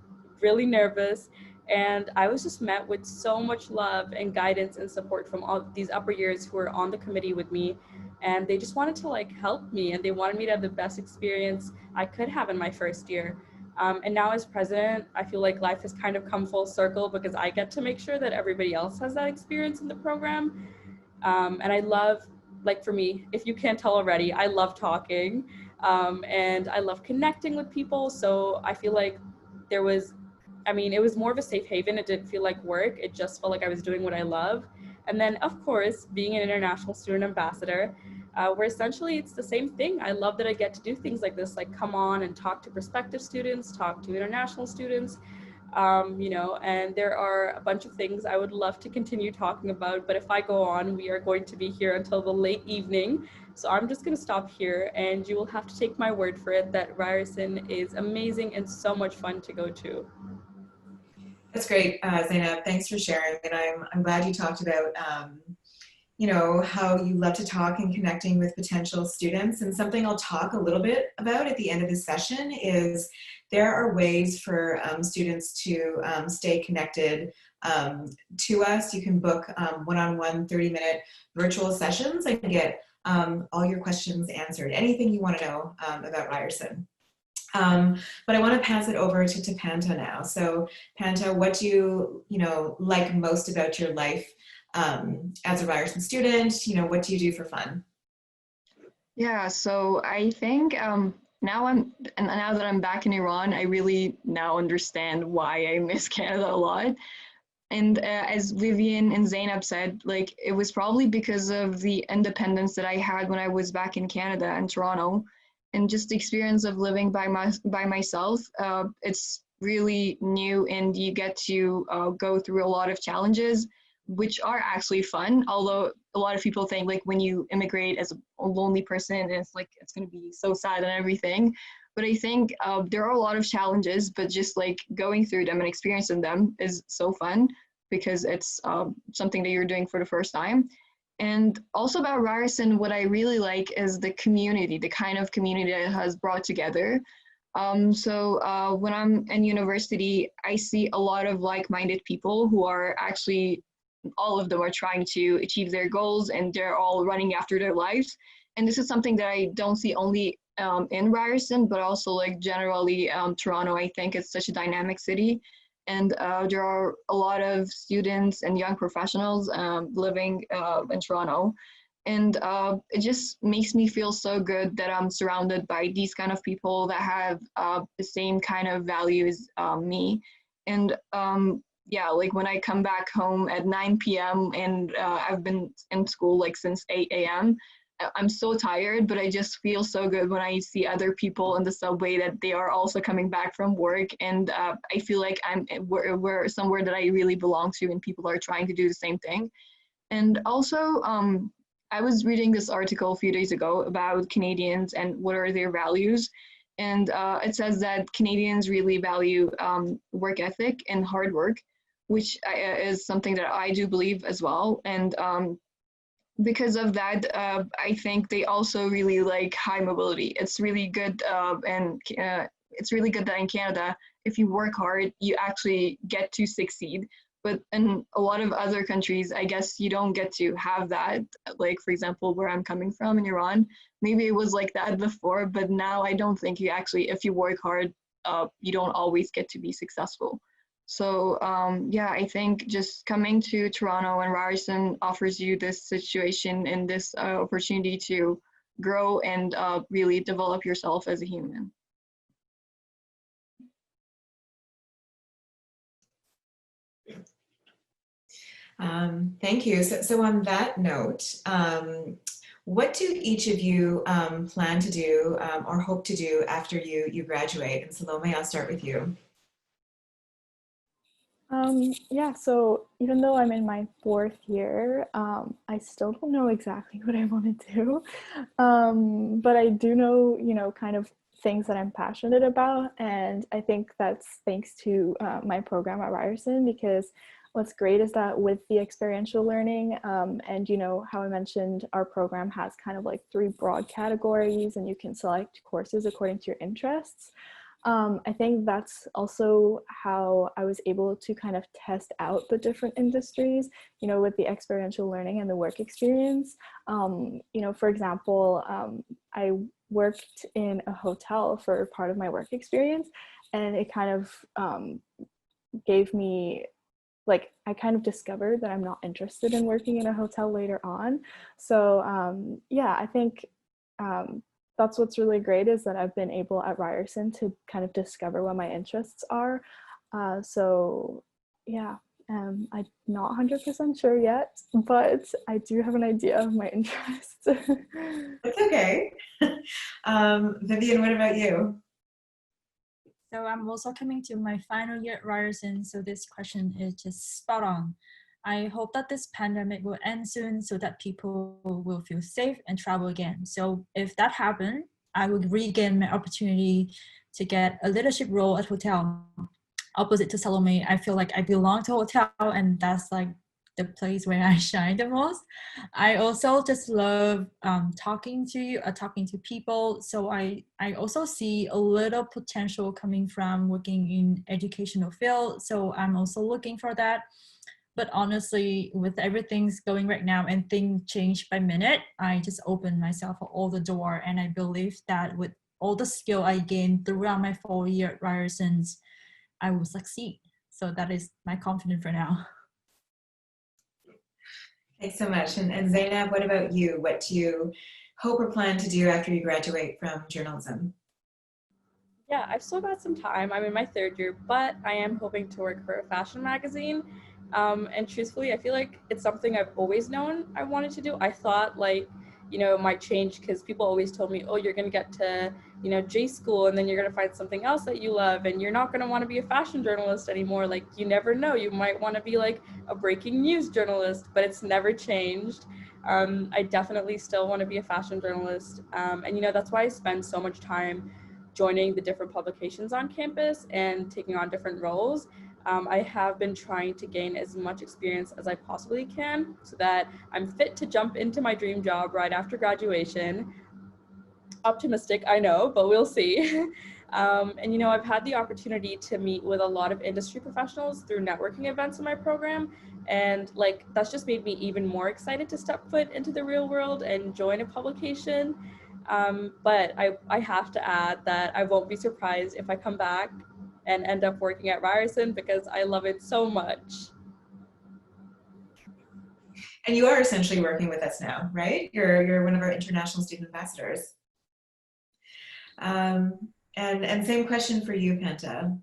really nervous, and I was just met with so much love and guidance and support from all these upper years who were on the committee with me, and they just wanted to like help me, and they wanted me to have the best experience I could have in my first year. And now as president, I feel like life has kind of come full circle because I get to make sure that everybody else has that experience in the program. And I love, like for me, if you can't tell already, I love talking, and I love connecting with people. So I feel like it was more of a safe haven. It didn't feel like work. It just felt like I was doing what I love. And then, of course, being an international student ambassador, where essentially it's the same thing. I love that I get to do things like this, like come on and talk to prospective students, talk to international students, you know, and there are a bunch of things I would love to continue talking about, but if I go on, we are going to be here until the late evening. So I'm just going to stop here, and you will have to take my word for it that Ryerson is amazing and so much fun to go to. That's great, Zeenab. Thanks for sharing. And I'm glad you talked about, you know, how you love to talk and connecting with potential students. And something I'll talk a little bit about at the end of the session is there are ways for students to stay connected to us. You can book one-on-one 30-minute virtual sessions and get all your questions answered. Anything you want to know about Ryerson. But I want to pass it over to Panta now. So Panta, what do you know, like most about your life as a Ryerson student? You know, what do you do for fun? Yeah, so I think now that I'm back in Iran, I really now understand why I miss Canada a lot. And as Vivian and Zeenab said, like it was probably because of the independence that I had when I was back in Canada and Toronto, and just the experience of living by myself. It's really new, and you get to go through a lot of challenges, which are actually fun. Although a lot of people think like when you immigrate as a lonely person, it's like it's going to be so sad and everything. But I think there are a lot of challenges, but just like going through them and experiencing them is so fun because it's something that you're doing for the first time. And also about Ryerson, what I really like is the community, the kind of community that it has brought together. So when I'm in university, I see a lot of like-minded people who are actually, all of them are trying to achieve their goals, and they're all running after their lives. And this is something that I don't see only in Ryerson, but also like generally Toronto. I think it's such a dynamic city. And there are a lot of students and young professionals living in Toronto. And it just makes me feel so good that I'm surrounded by these kind of people that have the same kind of values me. And yeah, like when I come back home at 9 p.m. and I've been in school like since 8 a.m., I'm so tired, but I just feel so good when I see other people in the subway that they are also coming back from work. And I feel like we're somewhere that I really belong to, and people are trying to do the same thing. And also, I was reading this article a few days ago about Canadians and what are their values. and it says that Canadians really value work ethic and hard work, which is something that I do believe as well. And because of that, I think they also really like high mobility. It's really good, and it's really good that in Canada, if you work hard, you actually get to succeed. But in a lot of other countries, I guess you don't get to have that. Like, for example, where I'm coming from in Iran, maybe it was like that before, but now I don't think you actually, if you work hard, you don't always get to be successful. So yeah, I think just coming to Toronto and Ryerson offers you this situation and this opportunity to grow and really develop yourself as a human. Thank you. So on that note, what do each of you plan to do or hope to do after you graduate? And Salome, I'll start with you. Yeah, so even though I'm in my 4th year, I still don't know exactly what I want to do. But I do know, you know, kind of things that I'm passionate about. And I think that's thanks to my program at Ryerson, because what's great is that with the experiential learning, and you know, how I mentioned, our program has kind of like 3 broad categories and you can select courses according to your interests. I think that's also how I was able to kind of test out the different industries, you know, with the experiential learning and the work experience. You know, for example, I worked in a hotel for part of my work experience, and it kind of gave me, like, I kind of discovered that I'm not interested in working in a hotel later on. So yeah, I think that's what's really great, is that I've been able at Ryerson to kind of discover what my interests are. So yeah, I'm not 100% sure yet, but I do have an idea of my interests. That's okay. Vivian, what about you? So I'm also coming to my final year at Ryerson, so this question is just spot on. I hope that this pandemic will end soon so that people will feel safe and travel again. So if that happens, I would regain my opportunity to get a leadership role at hotel. Opposite to Salome, I feel like I belong to a hotel, and that's like the place where I shine the most. I also just love talking to people. So I also see a little potential coming from working in educational field. So I'm also looking for that. But honestly, with everything's going right now and things change by minute, I just open myself all the door. And I believe that with all the skill I gained throughout my 4 year at Ryerson's, I will succeed. So that is my confidence for now. Thanks so much. And Zeenab, what about you? What do you hope or plan to do after you graduate from journalism? Yeah, I've still got some time. I'm in my 3rd year, but I am hoping to work for a fashion magazine. And truthfully, I feel like it's something I've always known I wanted to do. I thought, like, you know, it might change because people always told me, oh, you're going to get to, you know, J school and then you're going to find something else that you love and you're not going to want to be a fashion journalist anymore. Like, you never know. You might want to be like a breaking news journalist, but it's never changed. I definitely still want to be a fashion journalist. And, you know, that's why I spend so much time joining the different publications on campus and taking on different roles. I have been trying to gain as much experience as I possibly can so that I'm fit to jump into my dream job right after graduation. Optimistic, I know, but we'll see. And you know, I've had the opportunity to meet with a lot of industry professionals through networking events in my program. And like, that's just made me even more excited to step foot into the real world and join a publication. But I have to add that I won't be surprised if I come back and end up working at Ryerson because I love it so much. And you are essentially working with us now, right? You're one of our international student ambassadors. And same question for you, Penta.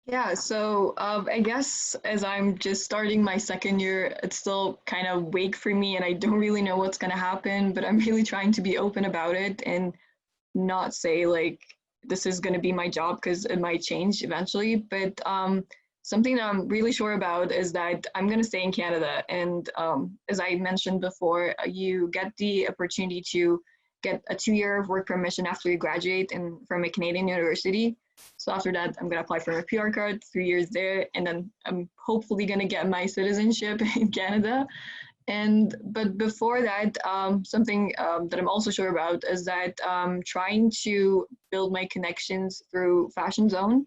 Yeah, so I guess as I'm just starting my 2nd year, it's still kind of vague for me and I don't really know what's going to happen, but I'm really trying to be open about it and not say like, this is going to be my job because it might change eventually. But something that I'm really sure about is that I'm going to stay in Canada. And as I mentioned before, you get the opportunity to get a 2-year work permission after you graduate from a Canadian university. So after that, I'm gonna apply for my PR card, 3 years there, and then I'm hopefully gonna get my citizenship in Canada. But before that, something that I'm also sure about is that trying to build my connections through Fashion Zone.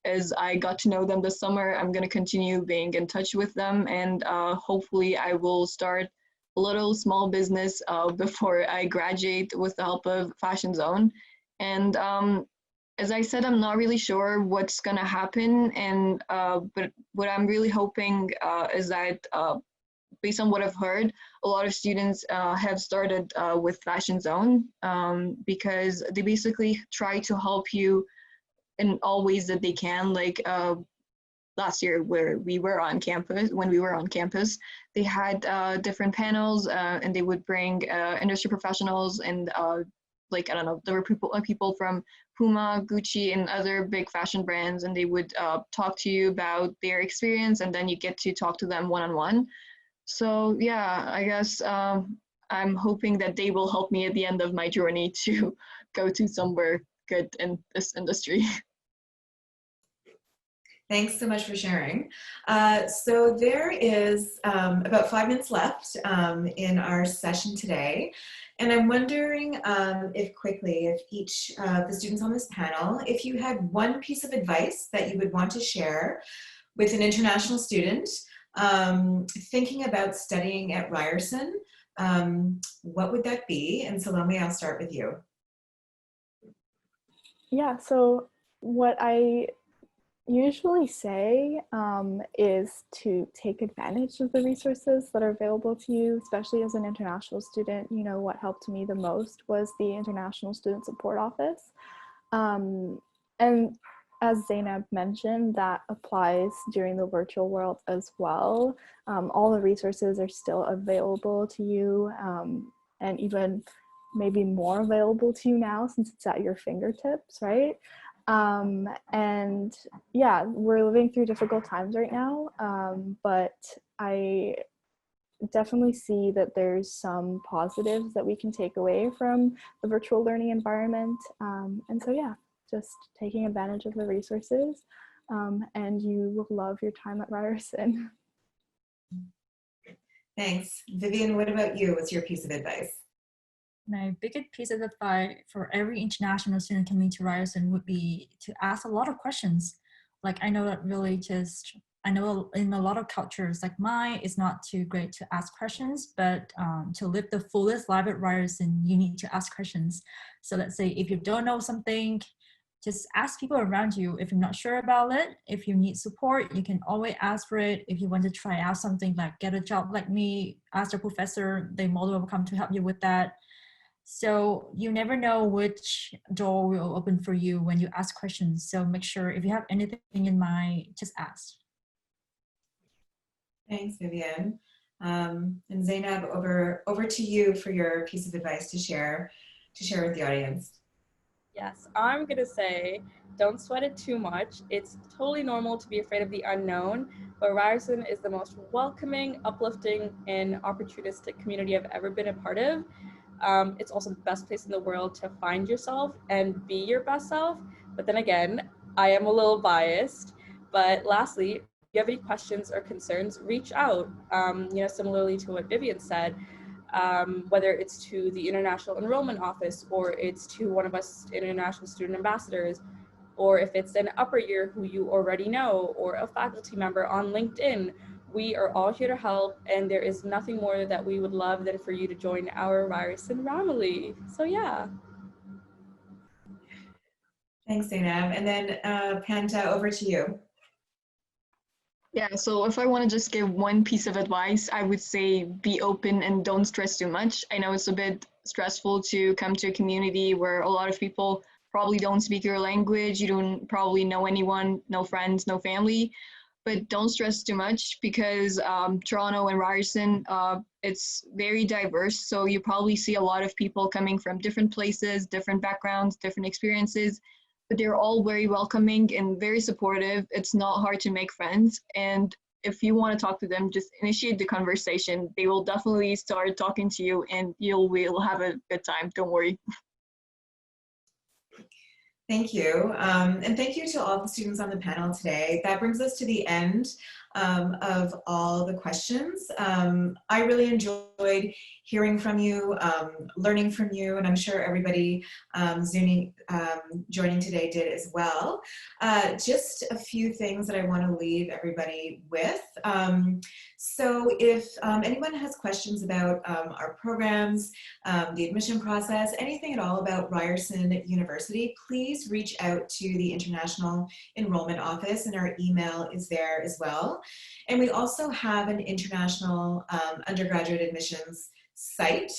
As I got to know them this summer, I'm going to continue being in touch with them, and hopefully I will start a little small business before I graduate with the help of Fashion Zone. And as I said, I'm not really sure what's going to happen, but what I'm really hoping is that based on what I've heard, a lot of students have started with Fashion Zone because they basically try to help you in all ways that they can. Like last year when we were on campus, they had different panels and they would bring industry professionals and like, I don't know, there were people from Puma, Gucci, and other big fashion brands, and they would talk to you about their experience, and then you get to talk to them one-on-one. So yeah, I guess I'm hoping that they will help me at the end of my journey to go to somewhere good in this industry. Thanks so much for sharing. So there is about 5 minutes left in our session today. And I'm wondering if each of the students on this panel, if you had one piece of advice that you would want to share with an international student thinking about studying at Ryerson, what would that be? And Salome, I'll start with you. Yeah, so what I usually say is to take advantage of the resources that are available to you, especially as an international student. You know, what helped me the most was the International Student Support Office. And as Zeenab mentioned, that applies during the virtual world as well. All the resources are still available to you, and even maybe more available to you now since it's at your fingertips, right? And yeah, we're living through difficult times right now, but I definitely see that there's some positives that we can take away from the virtual learning environment. And so yeah, just taking advantage of the resources, and you will love your time at Ryerson. Thanks. Vivian, what about you? What's your piece of advice? My biggest piece of advice for every international student coming to Ryerson would be to ask a lot of questions. Like, I know that really I know in a lot of cultures like mine, it's not too great to ask questions, but to live the fullest life at Ryerson, you need to ask questions. So let's say if you don't know something, just ask people around you. If you're not sure about it, if you need support, you can always ask for it. If you want to try out something like get a job like me, ask the professor, they more than welcome to help you with that. So you never know which door will open for you when you ask questions. So make sure if you have anything in mind, just ask. Thanks, Vivian. And Zeenab, over to you for your piece of advice to share with the audience. Yes, I'm gonna say, don't sweat it too much. It's totally normal to be afraid of the unknown, but Ryerson is the most welcoming, uplifting, and opportunistic community I've ever been a part of. It's also the best place in the world to find yourself and be your best self. But then again, I am a little biased. But lastly, if you have any questions or concerns, reach out. Similarly to what Vivian said, whether it's to the International Enrollment Office or it's to one of us international student ambassadors, or if it's an upper year who you already know, or a faculty member on LinkedIn. We are all here to help, and there is nothing more that we would love than for you to join our Ryerson family. So yeah. Thanks, Zeenab. And then Panta, over to you. Yeah, so if I want to just give one piece of advice, I would say be open and don't stress too much. I know it's a bit stressful to come to a community where a lot of people probably don't speak your language, you don't probably know anyone, no friends, no family. But don't stress too much because Toronto and Ryerson, it's very diverse. So you probably see a lot of people coming from different places, different backgrounds, different experiences, but they're all very welcoming and very supportive. It's not hard to make friends. And if you want to talk to them, just initiate the conversation. They will definitely start talking to you and we'll have a good time. Don't worry. Thank you. And thank you to all the students on the panel today. That brings us to the end of all the questions. I really enjoyed hearing from you, learning from you, and I'm sure everybody joining today did as well. Just a few things that I want to leave everybody with. So if anyone has questions about our programs, the admission process, anything at all about Ryerson University, please reach out to the International Enrollment Office, and our email is there as well. And we also have an international undergraduate admissions site.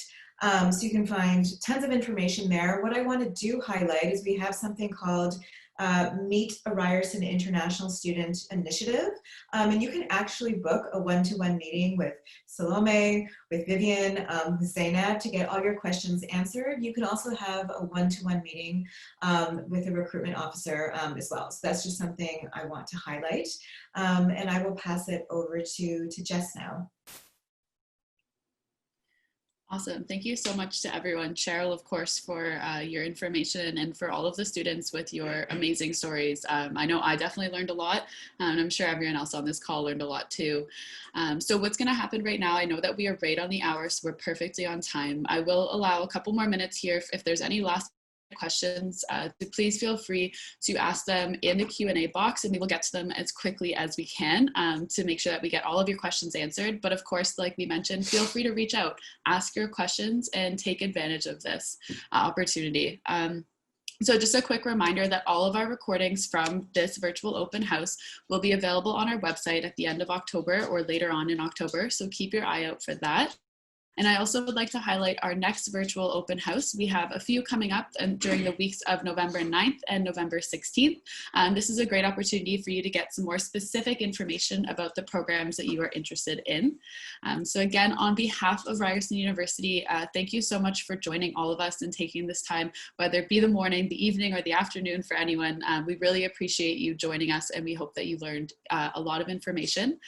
So you can find tons of information there. What I want to do highlight is we have something called Meet a Ryerson International Student Initiative. And you can actually book a one-to-one meeting with Salome, with Vivian, with Zeenab to get all your questions answered. You can also have a one-to-one meeting with a recruitment officer as well. So that's just something I want to highlight. And I will pass it over to Jess now. Awesome. Thank you so much to everyone. Cheryl, of course, for your information, and for all of the students with your amazing stories. I know I definitely learned a lot, and I'm sure everyone else on this call learned a lot too. So what's going to happen right now, I know that we are right on the hour, so we're perfectly on time. I will allow a couple more minutes here if there's any last questions, so please feel free to ask them in the Q&A box, and we will get to them as quickly as we can to make sure that we get all of your questions answered. But of course, like we mentioned, feel free to reach out, ask your questions, and take advantage of this opportunity. So just a quick reminder that all of our recordings from this virtual open house will be available on our website at the end of October or later on in October, so keep your eye out for that. And I also would like to highlight our next virtual open house. We have a few coming up during the weeks of November 9th and November 16th. This is a great opportunity for you to get some more specific information about the programs that you are interested in. So again, on behalf of Ryerson University, thank you so much for joining all of us and taking this time, whether it be the morning, the evening, or the afternoon for anyone. We really appreciate you joining us, and we hope that you learned a lot of information.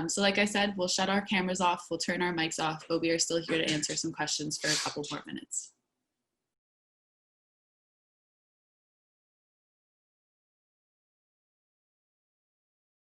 So like I said, we'll shut our cameras off, we'll turn our mics off, but we are still here to answer some questions for a couple more minutes.